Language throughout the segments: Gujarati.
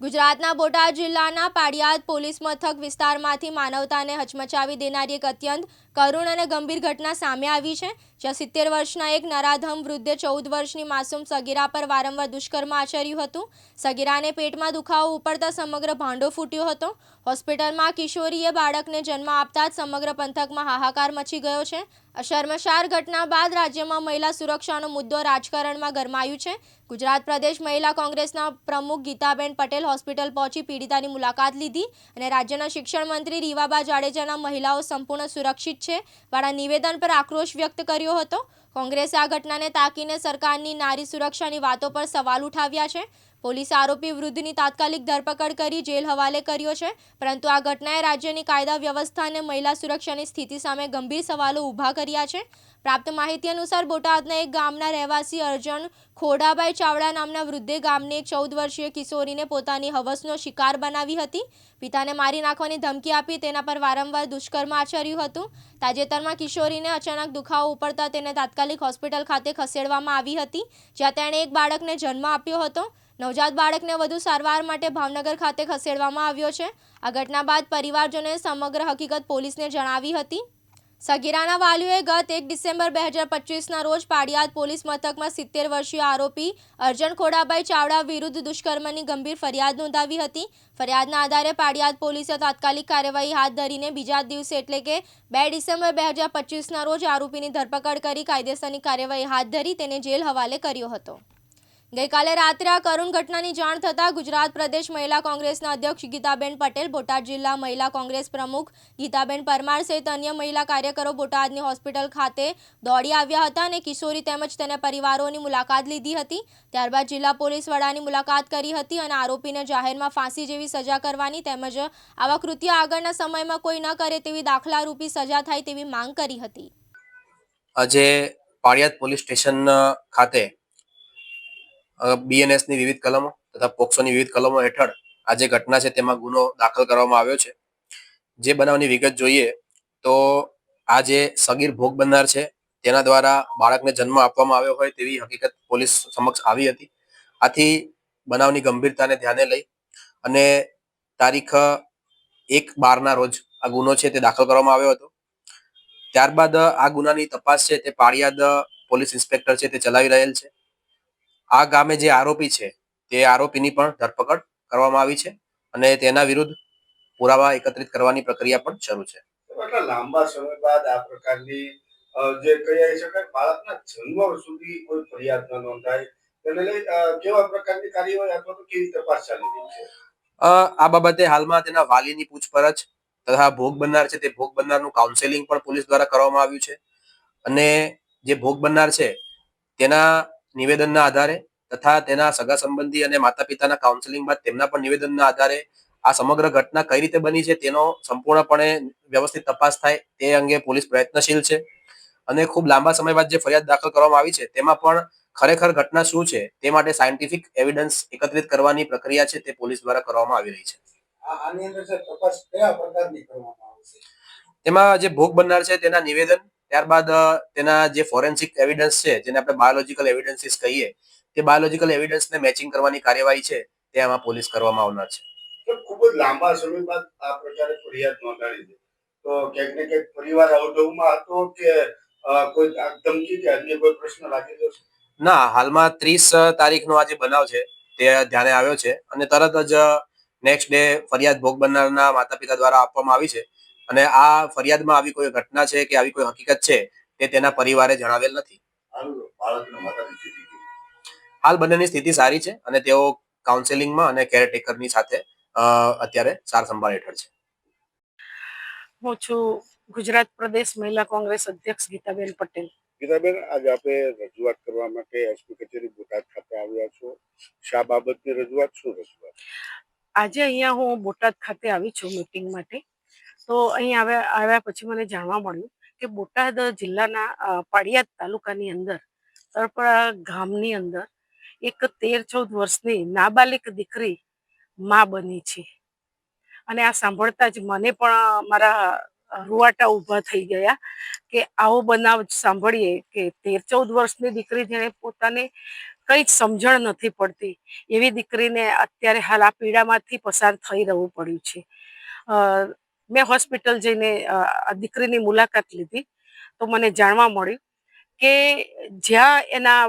ગુજરાતના બોટાદ જિલ્લાના પાડિયાદ પોલીસ મથક વિસ્તારમાંથી માનવતાને હચમચાવી દેનારી એક અત્યંત કરુણ અને ગંભીર ઘટના સામે આવી છે, જ્યાં 70 વર્ષના એક નરાધમ વૃદ્ધે 14 વર્ષની માસૂમ સગીરા પર વારંવાર દુષ્કર્મ આચર્યું હતું. સગીરાને પેટમાં દુખાવો ઉપડતા સમગ્ર ભાંડો ફૂટ્યો હતો. હોસ્પિટલમાં કિશોરીએ બાળકને જન્મ આપતા જ સમગ્ર પંથકમાં હાહાકાર મચી ગયો છે. આ શર્મસાર ઘટના બાદ રાજ્યમાં મહિલા સુરક્ષાનો મુદ્દો રાજકારણમાં ગરમાયું છે. ગુજરાત પ્રદેશ મહિલા કોંગ્રેસના પ્રમુખ ગીતાબેન પટેલ હોસ્પિટલ પહોંચી પીડિતાની મુલાકાત લીધી અને રાજ્યના શિક્ષણ મંત્રી રીવાબા જાડેજાના મહિલાઓ સંપૂર્ણ સુરક્ષિત છે વાળા નિવેદન પર આક્રોશ વ્યક્ત કર્યો હતો. કોંગ્રેસે આ ઘટનાને તાકીને સરકારની નારી સુરક્ષાની વાતો પર સવાલ ઉઠાવ્યા છે. પોલીસે આરોપી વૃદ્ધની તાત્કાલિક ધરપકડ કરી જેલ હવાલે કર્યો છે, પરંતુ આ ઘટનાએ રાજ્યની કાયદા વ્યવસ્થા અને મહિલા સુરક્ષાની સ્થિતિ સામે ગંભીર સવાલો ઊભા કર્યા છે. પ્રાપ્ત માહિતી અનુસાર બોટાદના એક ગામના રહેવાસી અર્જણ ખોડાભાઈ ચાવડા નામના વૃદ્ધે ગામની એક 14 વર્ષીય કિશોરીને પોતાની હવસનો શિકાર બનાવી હતી. પિતાને મારી નાખવાની ધમકી આપી તેના પર વારંવાર દુષ્કર્મ આચર્યું હતું. તાજેતરમાં કિશોરીને અચાનક દુખાવો ઉપડતા તેને તાત્કાલિક હોસ્પિટલ ખાતે ખસેડવામાં આવી હતી, જ્યાં તેણે એક બાળકને જન્મ આપ્યો હતો. નવજાત બાળકને વધુ સારવાર માટે ભાવનગર ખાતે ખસેડવામાં આવ્યો છે. આ ઘટના બાદ પરિવારજનોએ સમગ્ર હકીકત પોલીસને જણાવી હતી. સગીરાના વાલીઓએ ગત 1 ડિસેમ્બર 2025ના રોજ પાડિયાદ પોલીસ મથકમાં 70 વર્ષીય આરોપી અર્જણ ખોડાભાઈ ચાવડા વિરુદ્ધ દુષ્કર્મની ગંભીર ફરિયાદ નોંધાવી હતી. ફરિયાદના આધારે પાડિયાદ પોલીસે તાત્કાલિક કાર્યવાહી હાથ ધરીને બીજા દિવસે એટલે કે 2 ડિસેમ્બર 2025ના રોજ આરોપીની ધરપકડ કરી કાયદેસરની કાર્યવાહી હાથ ધરી તેને જેલ હવાલે કર્યો હતો. ગઈકાલે રાત્રે આ કરુણ ઘટનાની જાણ થતાં ગુજરાત પ્રદેશ મહિલા કોંગ્રેસના અધ્યક્ષ ગીતાબેન પટેલ, બોટાદ જિલ્લા મહિલા કોંગ્રેસ પ્રમુખ ગીતાબેન પરમાર સહિત અન્ય મહિલા કાર્યકરો બોટાદની હોસ્પિટલ ખાતે દોડી આવ્યા હતા અને કિશોરી તેમજ તેના પરિવારોની મુલાકાત લીધી હતી. ત્યારબાદ જિલ્લા પોલીસ વડાની મુલાકાત કરી હતી અને આરોપીને જાહેરમાં ફાંસી જેવી સજા કરવાની તેમજ આવા કૃત્ય આગળના સમયમાં કોઈ ન કરે તેવી દાખલારૂપી સજા થાય તેવી માંગ કરી હતી. આજે પાડિયાદ પોલીસ સ્ટેશન ખાતે બીએનએસની વિવિધ કલમો તથા પોક્સોની વિવિધ કલમો હેઠળ આ જે ઘટના છે તેમાં ગુનો દાખલ કરવામાં આવ્યો છે. જે બનાવની વિગત જોઈએ તો આ જે સગીર ભોગ બનનાર છે તેના દ્વારા બાળકને જન્મ આપવામાં આવ્યો હોય તેવી હકીકત પોલીસ સમક્ષ આવી હતી. આથી બનાવની ગંભીરતાને ધ્યાને લઈ અને તારીખ 1/12ના રોજ આ ગુનો છે તે દાખલ કરવામાં આવ્યો હતો. ત્યારબાદ આ ગુનાની તપાસ છે તે પાડિયાદ પોલીસ ઇન્સ્પેક્ટર છે તે ચલાવી રહેલ છે. આ ગામે જે આરોપી છે તે આરોપીની પણ ધરપકડ કરવામાં આવી છે અને તેના વિરુદ્ધ પુરાવા એકત્રિત કરવાની પ્રક્રિયા પણ શરૂ છે. એટલા લાંબા સમય બાદ આ પ્રકારની જે કહી શકાય બાળકના જન્મ સુધી કોઈ ફરિયાદ ન નોંધાય તેને લઈ કેવા પ્રકારની કાર્યવાહી અથવા તો કેવી તપાસ ચાલી રહી છે? આ બાબતે હાલમાં તેના વાલીની પૂછપરછ તથા ભોગ બનનાર છે તે ભોગ બનનારનું કાઉન્સેલિંગ પણ પોલીસ દ્વારા કરવામાં આવ્યું છે અને જે ભોગ બનનાર છે તેના નિવેદનના આધારે તથા તેના સગા સંબંધી અને માતા પિતાના કાઉન્સેલિંગ બાદ તેમના પણ નિવેદનના આધારે આ સમગ્ર ઘટના કઈ રીતે બની છે તેનો સંપૂર્ણપણે વ્યવસ્થિત તપાસ થાય તે અંગે પોલીસ પ્રયત્નશીલ છે અને ખૂબ લાંબા સમય બાદ જે ફરિયાદ દાખલ કરવામાં આવી છે તેમાં પણ ખરેખર ઘટના શું છે તે માટે સાયન્ટિફિક એવિડન્સ એકત્રિત કરવાની પ્રક્રિયા છે તે પોલીસ દ્વારા કરવામાં આવી રહી છે. આની અંદર તપાસ કયા પ્રકારની કરવામાં આવશે? તેમાં જે ભોગ બનનાર છે તેના નિવેદન, ત્યારબાદ તેના જે ફોરેન્સિક એવિડન્સ છે જેને આપણે બાયોલોજીકલ એવિડન્સીસ કહીએ તે બાયોલોજીકલ એવિડન્સને મેચિંગ કરવાની કાર્યવાહી છે તે આમાં પોલીસ કરવામાં આવનાર છે. ખૂબ જ લાંબા સમય બાદ આ પ્રકારે ફરિયાદ નોંધાવી છે તો ક્યાંક ને ક્યાંક પરિવાર અવઢવમાં હતો કે કોઈ ધમકી કે અન્ય કોઈ પ્રશ્ન લાગેલો છે? ના, હાલમાં 30 તારીખનો આ જે બનાવ છે તે ધ્યાને આવ્યો છે અને તરત જ નેક્સ્ટ ડે ફરિયાદ ભોગ બનનારના માતા પિતા દ્વારા આપવામાં આવી છે અને આ ફરિયાદમાં આવી કોઈ ઘટના છે કે આવી કોઈ હકીકત છે તે તેના પરિવારે જણાવેલ નથી. હાલ બંનેની સ્થિતિ સારી છે અને તેઓ કાઉન્સેલિંગમાં અને કેરટેકરની સાથે અત્યારે સાર સંભાળ હેઠળ છે. હું છું ગુજરાત પ્રદેશ મહિલા કોંગ્રેસ અધ્યક્ષ ગીતાબેન પટેલ. ગીતાબેન, આજે આપણે રજૂઆત કરવા માટે એસપી કચેરી બોટાદ ખાતે આવ્યા છો. શા બાબતની રજૂઆત, શું રજૂઆત? આજે અહીંયા હું બોટાદ ખાતે આવી છું મીટિંગ માટે. તો અહીં આવ્યા પછી મને જાણવા મળ્યું કે બોટાદ જિલ્લાના પાડિયાદ તાલુકાની અંદર તળપડા ગામની અંદર એક 13-14 વર્ષની નાબાલિક દીકરી માં બની છે અને આ સાંભળતા જ મને પણ મારા રૂવાટા ઊભા થઈ ગયા કે આવો બનાવ સાંભળીએ કે 13-14 વર્ષની દીકરી જેણે પોતાને કંઈ જ સમજણ નથી પડતી એવી દીકરીને અત્યારે હાલ આ પીડામાંથી પસાર થઈ રહેવું પડ્યું છે. મેં હોસ્પિટલ જઈને આ દીકરીની મુલાકાત લીધી તો મને જાણવા મળ્યું કે જ્યાં એના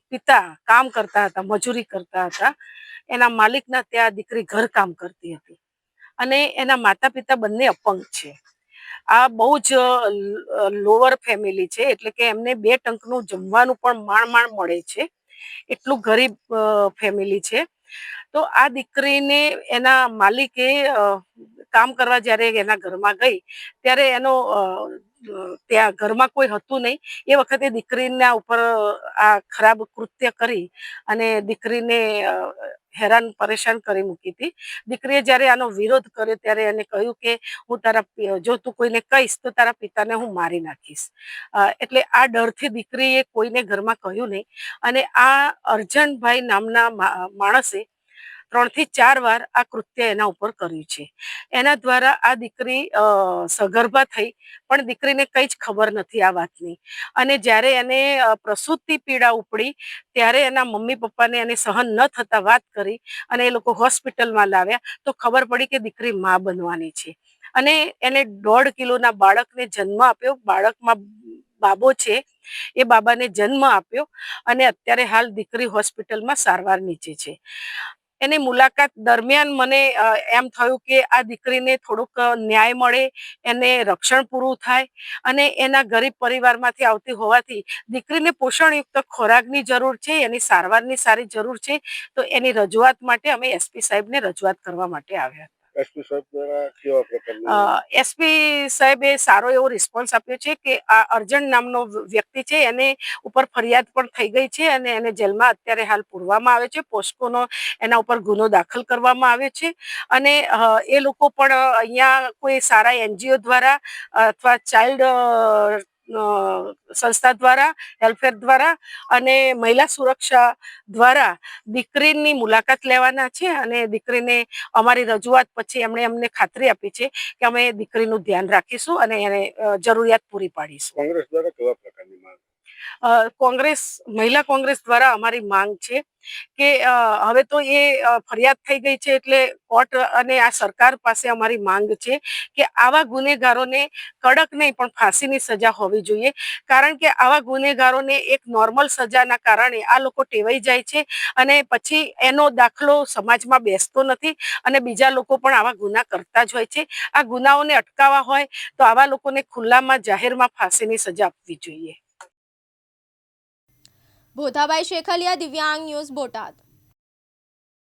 પિતા કામ કરતા હતા, મજૂરી કરતા હતા, એના માલિકના ત્યાં દીકરી ઘર કામ કરતી હતી અને એના માતા પિતા બંને અપંગ છે. આ બહુ જ લોઅર ફેમિલી છે, એટલે કે એમને 2 ટંકનું જમવાનું પણ માંડ મળે છે, એટલું ગરીબ ફેમિલી છે. તો આ દીકરીને એના માલિકે કામ કરવા જ્યારે એના ઘરમાં ગઈ ત્યારે એનો ત્યાં ઘરમાં કોઈ હતું નહીં. એ વખતે દીકરીના ઉપર આ ખરાબ કૃત્ય કરી અને દીકરીને હેરાન પરેશાન કરી મૂકી હતી. દીકરીએ જ્યારે આનો વિરોધ કર્યો ત્યારે એને કહ્યું કે હું જો તું કોઈને કહીશ તો તારા પિતાને હું મારી નાખીશ. એટલે આ ડરથી દીકરીએ કોઈને ઘરમાં કહ્યું નહીં અને આ અર્જનભાઈ નામના માણસે 3 થી 4 વાર આ કૃત્ય એના ઉપર કર્યું છે. એના દ્વારા આ દીકરી સગર્ભા થઈ, પણ દીકરીને કંઈ જ ખબર નથી આ વાતની. અને જ્યારે એને પ્રસૂતિ પીડા ઉપડી ત્યારે એના મમ્મી પપ્પાને એને સહન ન થતા વાત કરી અને એ લોકો હોસ્પિટલમાં લાવ્યા તો ખબર પડી કે દીકરી મા બનવાની છે. અને એને 1.5 કિલોના બાળકને જન્મ આપ્યો. બાળકમાં બાબો છે, એ બાબાને જન્મ આપ્યો અને અત્યારે હાલ દીકરી હોસ્પિટલમાં સારવાર નીચે છે. એની મુલાકાત દરમિયાન મને એમ થયું કે આ દીકરીને થોડુંક ન્યાય મળે, એને રક્ષણ પૂરું થાય અને એના ગરીબ પરિવારમાંથી આવતી હોવાથી દીકરીને પોષણયુક્ત ખોરાકની જરૂર છે, એની સારવારની સારી જરૂર છે. તો એની રજૂઆત માટે અમે એસપી સાહેબને રજૂઆત કરવા માટે આવ્યા. એસપી સાહેબે સારો એવો રિસ્પોન્સ આપ્યો છે કે આ અર્જણ નામનો વ્યક્તિ છે, એને ઉપર ફરિયાદ પણ થઈ ગઈ છે અને એને જેલમાં અત્યારે હાલ પૂરવામાં આવે છે. પોસ્કોનો એના ઉપર ગુનો દાખલ કરવામાં આવ્યો છે અને એ લોકો પણ અહીંયા કોઈ સારા NGO દ્વારા અથવા ચાઇલ્ડ સંસ્થા દ્વારા, હેલ્પેર દ્વારા અને મહિલા સુરક્ષા દ્વારા દીકરીની મુલાકાત લેવાના છે અને દીકરીને અમારી રજૂઆત પછી એમણે અમને ખાતરી આપી છે કે અમે દીકરીનું ધ્યાન રાખીશું અને એને જરૂરિયાત પૂરી પાડીશું. કોંગ્રેસ દ્વારા કેવા પ્રકારની માંગ? મહિલા કોંગ્રેસ દ્વારા અમારી માંગ છે કે હવે તો એ ફરિયાદ થઈ ગઈ છે એટલે કોર્ટ અને આ સરકાર પાસે અમારી માંગ છે કે આવા ગુનેગારોને કડક નહીં પણ ફાંસીની સજા હોવી જોઈએ. કારણ કે આવા ગુનેગારોને એક નોર્મલ સજાના કારણે આ લોકો ટેવાઈ જાય છે અને પછી એનો દાખલો સમાજમાં બેસતો નથી અને બીજા લોકો પણ આવા ગુના કરતા જ હોય છે. આ ગુનાઓને અટકાવવા હોય તો આવા લોકોને ખુલ્લામાં જાહેરમાં ફાંસીની સજા આપવી જોઈએ. ભોથાભાઈ શેખલિયા, દિવ્યાંગ ન્યૂઝ, બોટાદ.